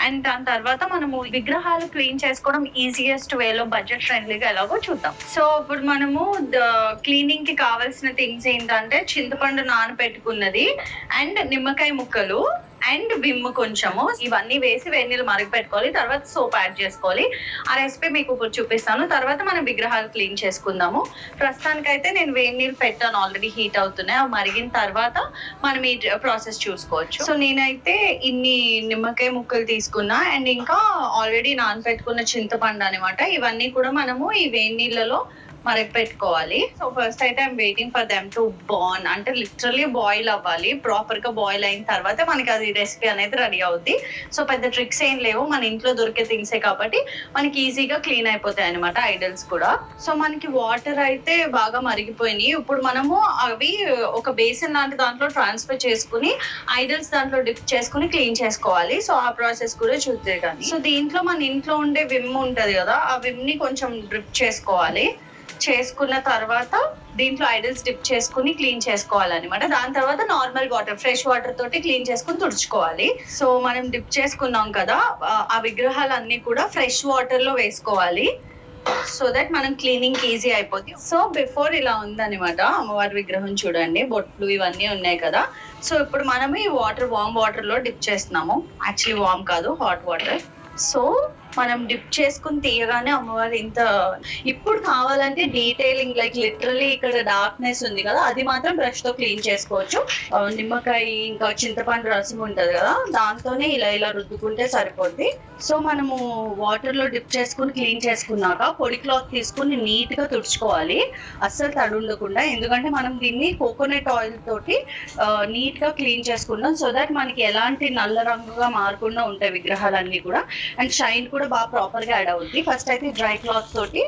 And దాని తర్వాత మనము విగ్రహాలు క్లీన్ చేసుకోవడం ఈజియెస్ట్ వేలో బడ్జెట్ ఫ్రెండ్లీగా ఎలాగో చూద్దాం. సో ఇప్పుడు మనము క్లీనింగ్ కి కావాల్సిన థింగ్స్ ఏంటంటే చింతపండు నానబెట్టుకున్నది అండ్ నిమ్మకాయ ముక్కలు అండ్ విమ్ కొంచెము, ఇవన్నీ వేసి వేడి నీళ్ళు మరగపెట్టుకోవాలి. తర్వాత సోప్ యాడ్ చేసుకోవాలి. ఆ రెసిపీ మీకు ఇప్పుడు చూపిస్తాను. తర్వాత మనం విగ్రహాలు క్లీన్ చేసుకుందాము. ప్రస్తుతానికైతే నేను వేడి నీళ్ళు పెట్టాను, ఆల్రెడీ హీట్ అవుతున్నాయి. అవి మరిగిన తర్వాత మనం ఈ ప్రాసెస్ చూసుకోవచ్చు. సో నేనైతే ఇన్ని నిమ్మకాయ ముక్కలు తీసుకున్నా అండ్ ఇంకా ఆల్రెడీ నానబెట్టుకున్న చింతపండు అనమాట. ఇవన్నీ కూడా మనము ఈ వేడి నీళ్ళలో మరగపెట్టుకోవాలి. సో ఫస్ట్ అయితే I'm waiting for them to born, అంటే లిటరలీ బాయిల్ అవ్వాలి. ప్రాపర్ గా బాయిల్ అయిన తర్వాత మనకి అది రెసిపీ అనేది రెడీ అవుద్ది. సో పెద్ద ట్రిక్స్ ఏం లేవు, మన ఇంట్లో దొరికే థింగ్సే కాబట్టి మనకి ఈజీగా క్లీన్ అయిపోతాయి అనమాట ఐడల్స్ కూడా. సో మనకి వాటర్ అయితే బాగా మరిగిపోయినాయి. ఇప్పుడు మనము అవి ఒక బేసిన్ లాంటి దాంట్లో ట్రాన్స్ఫర్ చేసుకుని ఐడల్స్ దాంట్లో డిప్ చేసుకుని క్లీన్ చేసుకోవాలి. సో ఆ ప్రాసెస్ కూడా చూద్దే కానీ. సో దీంట్లో మన ఇంట్లో ఉండే విమ్ ఉంటది కదా, ఆ విమ్ ని కొంచెం డ్రిప్ చేసుకోవాలి. చేసుకున్న తర్వాత దీంట్లో ఐడల్స్ డిప్ చేసుకుని క్లీన్ చేసుకోవాలన్నమాట. దాని తర్వాత నార్మల్ వాటర్, ఫ్రెష్ వాటర్ తోటి క్లీన్ చేసుకుని తుడుచుకోవాలి. సో మనం డిప్ చేసుకున్నాం కదా, ఆ విగ్రహాలన్నీ కూడా ఫ్రెష్ వాటర్ లో వేసుకోవాలి. సో దట్ మనం క్లీనింగ్ ఈజీ అయిపోతుంది. సో బిఫోర్ ఇలా ఉందన్నమాట అమ్మవారి విగ్రహం. చూడండి, బొట్లు ఇవన్నీ ఉన్నాయి కదా. సో ఇప్పుడు మనం ఈ వాటర్ వామ్ వాటర్ లో డిప్ చేస్తున్నాము. యాక్చువల్లీ వామ్ కాదు, హాట్ వాటర్. సో మనం డిప్ చేసుకుని తీయగానే అమ్మవారు ఇంత, ఇప్పుడు కావాలంటే డీటెయిలింగ్ లైక్ లిటరలీ ఇక్కడ డార్క్నెస్ ఉంది కదా, అది మాత్రం బ్రష్ తో క్లీన్ చేసుకోవచ్చు. నిమ్మకాయ ఇంకా చింతపండు రసం ఉంటది కదా, దాంతోనే ఇలా ఇలా రుద్దుకుంటే సరిపోద్ది. సో మనము వాటర్ లో డిప్ చేసుకుని క్లీన్ చేసుకున్నాక పొడి క్లాత్ తీసుకుని నీట్ గా తుడుచుకోవాలి, అస్సలు తడి ఉండకుండా. ఎందుకంటే మనం దీన్ని కోకోనట్ ఆయిల్ తోటి నీట్ గా క్లీన్ చేసుకుంటాం. సో దట్ మనకి ఎలాంటి నల్ల రంగుగా మారకుండా ఉంటాయి విగ్రహాలన్నీ కూడా. అండ్ షైన్ కూడా బాగా ప్రాపర్ గా యాడ్ అవుద్ది. ఫస్ట్ అయితే డ్రై క్లాత్ తోటి